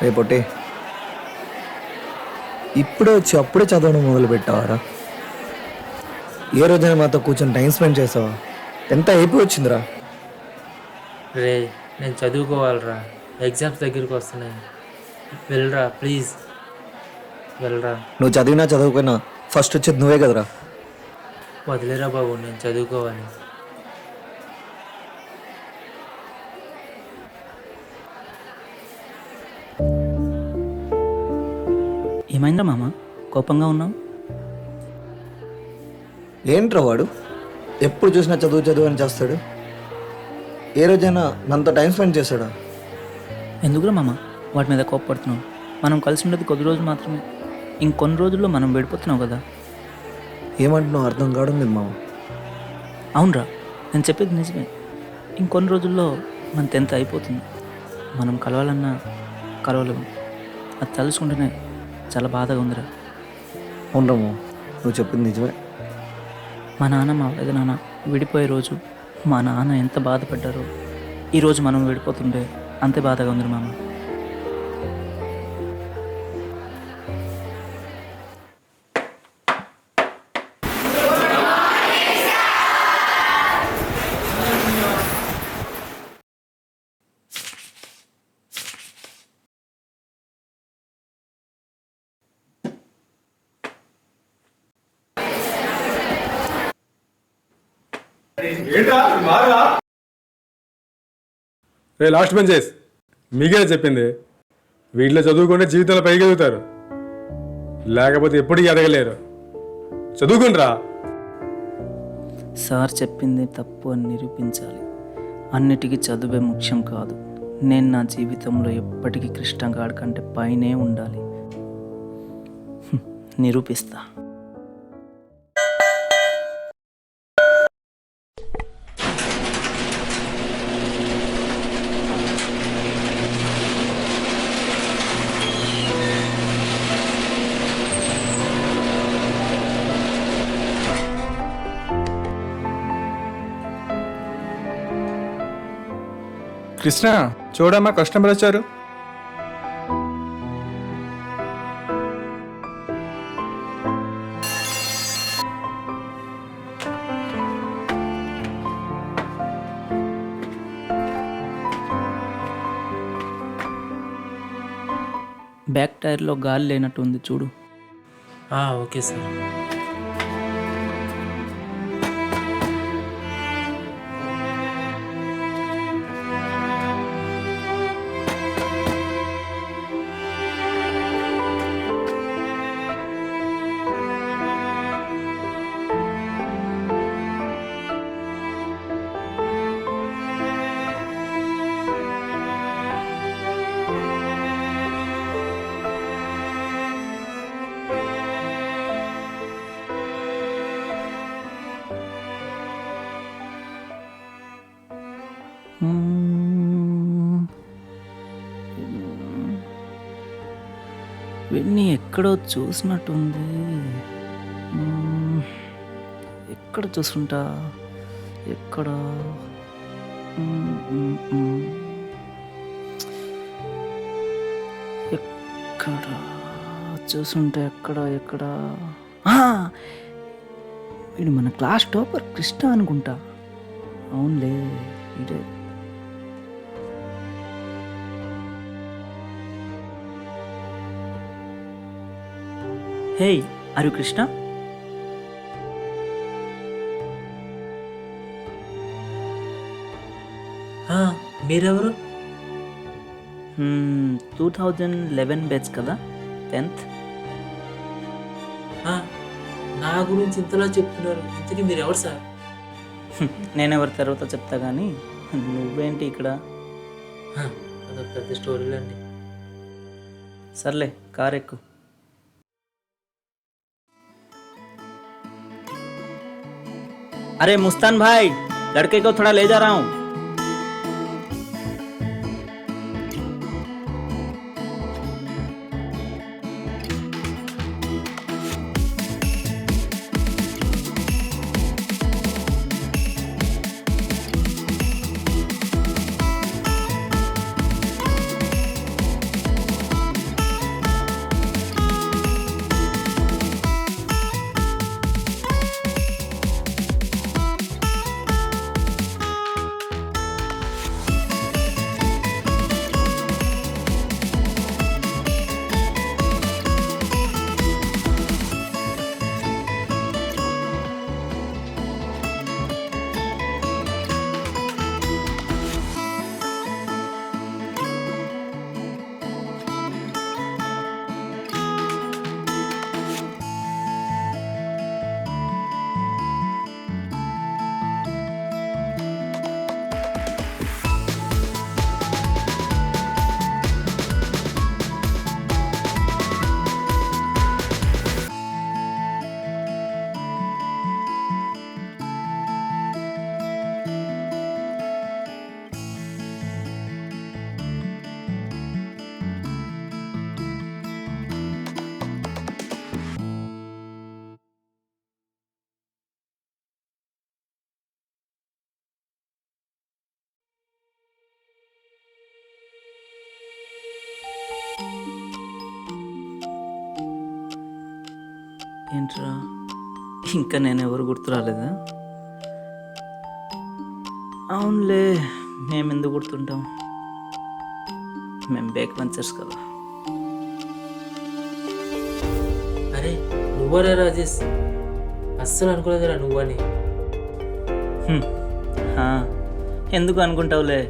రేపొట్టే ఇప్పుడే వచ్చి అప్పుడే చదవడం మొదలు పెట్టావారా? ఏ రోజైనా మాతో కూర్చొని టైం స్పెండ్ చేసావా? ఎంత అయిపోయి వచ్చిందిరా. రే, నేను చదువుకోవాలిరా. ఎగ్జామ్స్ దగ్గరికి వస్తున్నాయి. వెళ్ళరా ప్లీజ్, వెళ్ళరా. నువ్వు చదివినా చదువుకున్నా ఫస్ట్ వచ్చేది నువ్వే కదరా. వదిలేరా బాబు, నేను చదువుకోవాలి. ఏమైందా మామ, కోపంగా ఉన్నావు? ఏంట్రా వాడు ఎప్పుడు చూసినా చదువు చదువు అని చేస్తాడు. ఏ రోజైనా మనతో టైం స్పెండ్ చేశాడా? ఎందుకురా మామ వాటి మీద కోపపడుతున్నావు? మనం కలిసి ఉండేది కొద్ది రోజులు మాత్రమే, ఇంకొన్ని రోజుల్లో మనం విడిపోతున్నావు కదా. ఏమంటున్నావు అర్థం కావడం లేదు మామ. అవునరా, నేను చెప్పేది నిజమే. ఇంకొన్ని రోజుల్లో మన 10th అయిపోతుంది. మనం కలవాలన్నా కలవలేము. అది తలుచుకుంటేనే చాలా బాధగా ఉందిరా. అవునరాము, నువ్వు చెప్పింది నిజమే. మా నాన్న మా పెద్ద నాన్న విడిపోయే రోజు మా నాన్న ఎంత బాధపడ్డారో ఈరోజు మనం విడిపోతుంటే అంతే బాధగా ఉంది మామ. రే లాస్ట్ బెంచెస్, మీకే చెప్పింది. వీటిలో చదువుకుంటే జీవితంలో పైకి ఎదుగుతారు, లేకపోతే ఎప్పటికీ ఎదగలేరు. చదువుకుంట్రా. సార్ చెప్పింది తప్పు అని నిరూపించాలి. అన్నిటికీ చదువే ముఖ్యం కాదు. నేను నా జీవితంలో ఎప్పటికీ కృష్ణగాడి కంటే పైనే ఉండాలి. నిరూపిస్తా. కృష్ణ, చూడమ్మా కస్టమర్ వచ్చారు. బ్యాక్ టైర్లో గాలి లేనట్టు ఉంది చూడు. Okay sir. వీడిని ఎక్కడో చూసినట్టుంది. ఎక్కడ చూసుంటా? ఎక్కడ ఎక్కడ చూసుంటే ఎక్కడ ఎక్కడ వీడు మన క్లాస్ టాపర్ కృష్ణ అనుకుంటా. అవునులే, ఇదే. హే, ఆర్ యు కృష్ణ? మీరెవరు? 2011 బ్యాచ్ కదా, 10th. నా గురించి ఇంతలా చెప్తున్నారు. ఇంతకీ మీరు ఎవరు సార్? నేనెవరి తర్వాత చెప్తా కానీ నువ్వేంటి ఇక్కడ? అదొక పెద్ద స్టోరీలండి. సర్లే, కార్ ఎక్కు. अरे मुस्तान भाई, लड़के को थोड़ा ले जा रहा हूँ. ఏంట్రా ఇంకా నేను ఎవరు గుర్తు రాలేదా? అవునులే, మేము ఎందుకు గుర్తుంటాం, మేము బ్యాక్ వెంచర్స్ కదా. అరే నువ్వరా రాజేష్, అస్సలు అనుకోలేదురా నువ్వని. హ్మ్. ఆ, ఎందుకు అనుకుంటావులే.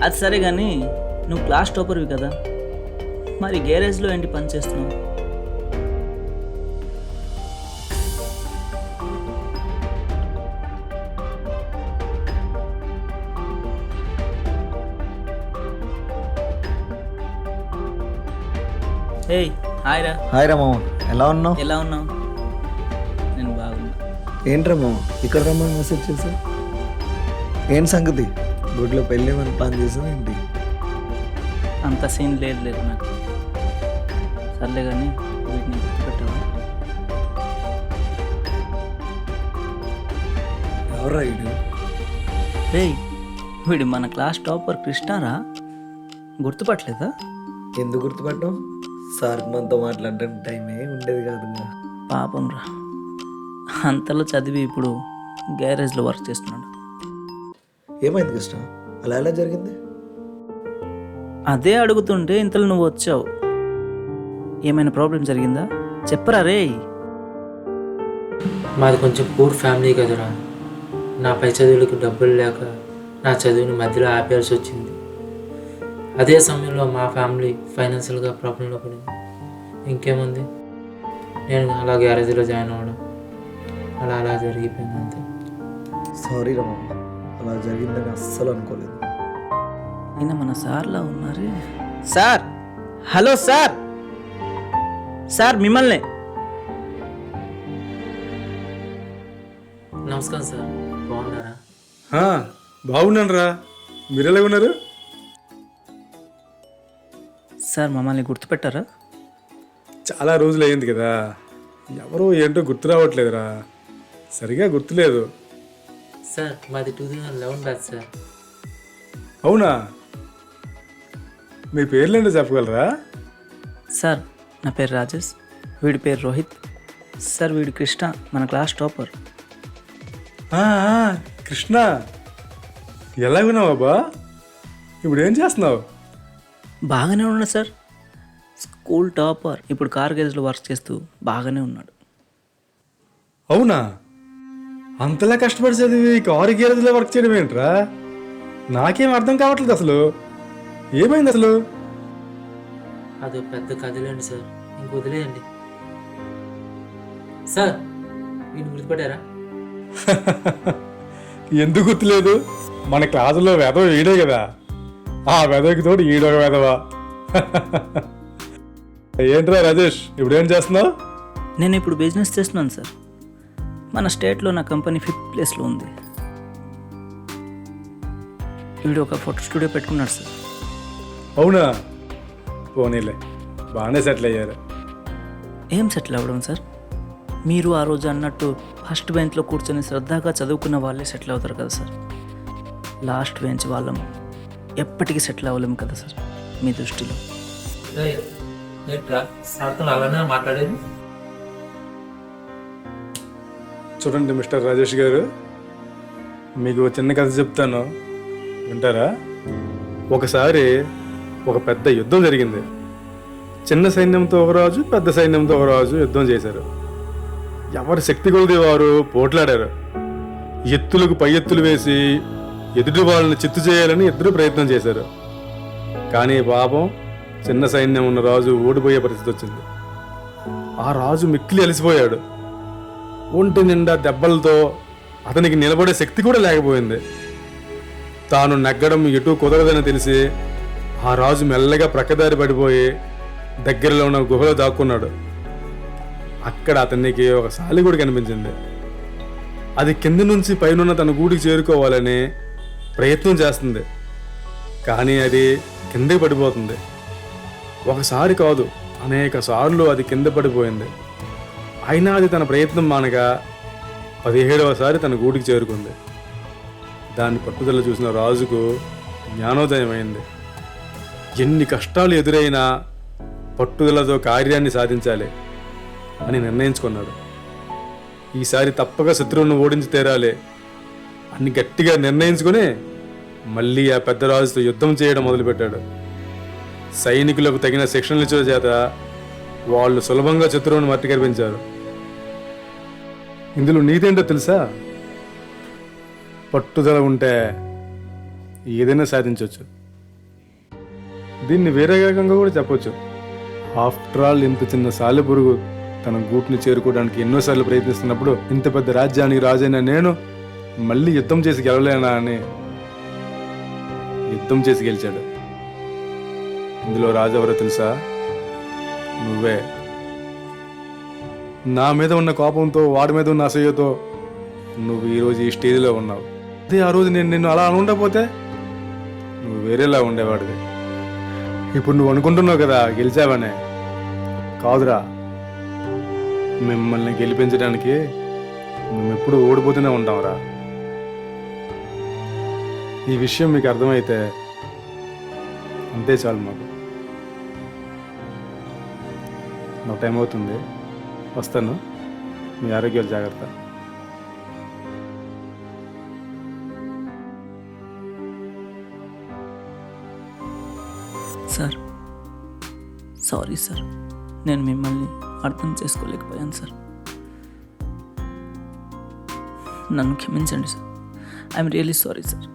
అది సరే కానీ నువ్వు క్లాస్ టాపర్వి కదా, మరి గ్యారేజ్లో ఏంటి పని చేస్తున్నావు? ఏయ్ హాయ్ రా. హాయ్ రా మామ, ఎలా ఉన్నావు? ఎలా ఉన్నావు? నేను బాగున్నా. ఏంట్రా మామ ఇక్కడ రమ్మని మెసేజ్ చేసావు? ఏం సంగతి? గుడ్లో పెళ్ళి మన ప్లాన్ చేసావు ఏంటి? అంత సీన్ లేదు నాకు. సర్లే కానీ వీటిని గుర్తుపెట్టావా? ఎవరా ఇడు? రేయ్, వీడు మన క్లాస్ టాపర్ కృష్ణారా, గుర్తుపట్టలేదా? ఎందుకు గుర్తుపట్టావు? సార్ మనతో మాట్లాడడానికి టైమే ఉండేది కాదుగా. పాపం రా, అంతలో చదివి ఇప్పుడు గ్యారేజ్లో వర్క్ చేస్తున్నాడు. ఏమైంది కృష్ణ? అలా ఎలా జరిగింది? అదే అడుగుతుంటే ఇంతలో నువ్వు వచ్చావు. ఏమైనా ప్రాబ్లం జరిగిందా? చెప్పరా రే. మాది కొంచెం పూర్ ఫ్యామిలీ కదరా. నా పై చదువులకు డబ్బులు లేక నా చదువుని మధ్యలో ఆపేయాల్సి వచ్చింది. అదే సమయంలో మా ఫ్యామిలీ ఫైనాన్షియల్గా ప్రాబ్లంలో పడింది. ఇంకేముంది, నేను అలా గ్యారేజ్లో జాయిన్ అవ్వడం, అలా జరిగిపోయింది అంతే. సారీ రా మామ, అలా జరిగిందని అస్సలు అనుకోలేదు. ఈయన మన సార్లా ఉన్నారే. Sir, hello sir. సార్ మిమ్మల్ని. నమస్కారం సార్, బాగున్నారా? బాగున్నాను రా, మీరు ఎలా ఉన్నారు? సార్ మమ్మల్ని గుర్తుపెట్టారా? చాలా రోజులు అయింది కదా, ఎవరో ఏంటో గుర్తు రావట్లేదురా, సరిగా గుర్తులేదు. సార్ మాది 2011 బ్యాచ్ సార్. అవునా, మీ పేర్లేంటో చెప్పగలరా? సార్ నా పేరు రాజేష్, వీడి పేరు రోహిత్. సార్ వీడి కృష్ణ, మన క్లాస్ టాపర్. కృష్ణ, ఎలాగున్నావు బాబా? ఇప్పుడు ఏం చేస్తున్నావు? బాగానే ఉన్నాడు సార్, స్కూల్ టాపర్. ఇప్పుడు కార్ గేజ్లో వర్క్ చేస్తూ బాగానే ఉన్నాడు. అవునా, అంతలా కష్టపడి చదివి కారు గేరేజ్లో వర్క్ చేయడం ఏంట్రా? నాకేం అర్థం కావట్లేదు అసలు. ఏమైంది అసలు? అదో పెద్ద కథలేండి సార్, ఇంక వదిలేయండి. సార్ వీడిని గుర్తుపట్టారా? ఎందుకు గుర్తులేదు? మన క్లాసులో వెధవ ఈడే కదా, ఆ వెధవకి తోడు ఈడొక వెధవా. ఏంట్రా రాజేష్, ఇప్పుడు ఏం చేస్తున్నావు? నేను ఇప్పుడు బిజినెస్ చేస్తున్నాను సార్. మన స్టేట్లో నా కంపెనీ 5th ప్లేస్లో ఉంది. వీడు ఒక ఫోటో స్టూడియో పెట్టుకున్నాడు సార్. అవునా, పోనీలే, బాగానే సెటిల్ అయ్యారు. ఏం సెటిల్ అవ్వడం సార్? మీరు ఆ రోజు అన్నట్టు ఫస్ట్ బెంచ్లో కూర్చొని శ్రద్ధగా చదువుకున్న వాళ్ళే సెటిల్ అవుతారు కదా సార్. లాస్ట్ బెంచ్ వాళ్ళం ఎప్పటికీ సెటిల్ అవ్వలేము కదా సార్ మీ దృష్టిలో. సార్తో అలానే మాట్లాడేది. చూడండి మిస్టర్ రాజేష్ గారు, మీకు చిన్న కథ చెప్తాను, వింటారా? ఒకసారి ఒక పెద్ద యుద్ధం జరిగింది. చిన్న సైన్యంతో ఒక రాజు, పెద్ద సైన్యంతో ఒక రాజు యుద్ధం చేశారు. ఎవరి శక్తి కొలది వారు పోట్లాడారు. ఎత్తులకు పై ఎత్తులు వేసి ఎదుటి వాళ్ళని చిత్తు చేయాలని ఇద్దరు ప్రయత్నం చేశారు. కానీ పాపం చిన్న సైన్యం ఉన్న రాజు ఓడిపోయే పరిస్థితి వచ్చింది. ఆ రాజు మిక్కిలి అలసిపోయాడు. ఒంటి నిండా దెబ్బలతో అతనికి నిలబడే శక్తి కూడా లేకపోయింది. తాను నెగ్గడం ఎటూ కుదరదని తెలిసి ఆ రాజు మెల్లగా ప్రక్కదారి పడిపోయి దగ్గరలో ఉన్న గుహలో దాక్కున్నాడు. అక్కడ అతనికి ఒక సాలిగూడు కనిపించింది. అది కింది నుంచి పైనున్న తన గూడికి చేరుకోవాలని ప్రయత్నం చేస్తుంది. కానీ అది కిందకి పడిపోతుంది. ఒకసారి కాదు, అనేక సార్లు అది కింద పడిపోయింది. అయినా అది తన ప్రయత్నం మానగా 17వసారి తన గూడికి చేరుకుంది. దాని పట్టుదల చూసిన రాజుకు జ్ఞానోదయం అయింది. ఎన్ని కష్టాలు ఎదురైనా పట్టుదలతో కార్యాన్ని సాధించాలి. అని నిర్ణయించుకున్నాడు. ఈసారి తప్పక శత్రువును ఓడించి తీరాలి అని గట్టిగా నిర్ణయించుకొని మళ్ళీ ఆ పెద్ద రాజుతో యుద్ధం చేయడం మొదలుపెట్టాడు. సైనికులకు తగిన శిక్షణలు ఇచ్చిన చేత వాళ్ళు సులభంగా శత్రువును మట్టి కనిపించారు. ఇందులో నీతేంటో తెలుసా? పట్టుదల ఉంటే ఏదైనా సాధించవచ్చు. దీన్ని వేరే రకంగా కూడా చెప్పొచ్చు. ఆఫ్టర్ ఆల్ ఇంత చిన్న సాలెపురుగు తన గూటిని చేరుకోవడానికి ఎన్నోసార్లు ప్రయత్నిస్తున్నప్పుడు ఇంత పెద్ద రాజ్యానికి రాజైన నేను మళ్ళీ యుద్ధం చేసి గెలవలేనా అని యుద్ధం చేసి గెలిచాడు. ఇందులో రాజు ఎవరో తెలుసా? నువ్వే. నా మీద ఉన్న కోపంతో, వాడి మీద ఉన్న అసూయతో నువ్వు ఈరోజు ఈ స్టేజ్లో ఉన్నావు. అదే ఆ రోజు నేను నిన్ను అలా ఉండకపోతే నువ్వు వేరేలా ఉండేవాడివి. ఇప్పుడు నువ్వు అనుకుంటున్నావు కదా గెలిచావనే. కాదురా, మిమ్మల్ని గెలిపించడానికి మేము ఎప్పుడు ఓడిపోతూనే ఉంటాంరా. ఈ విషయం మీకు అర్థమైతే అంతే చాలు మాకు. నా టైం అవుతుంది, వస్తాను. మీ ఆరోగ్యాలు జాగ్రత్త. సార్ సారీ సార్, నేను మిమ్మల్ని అర్థం చేసుకోలేకపోయాను సార్. నన్ను క్షమించండి sir. I'm really sorry sir.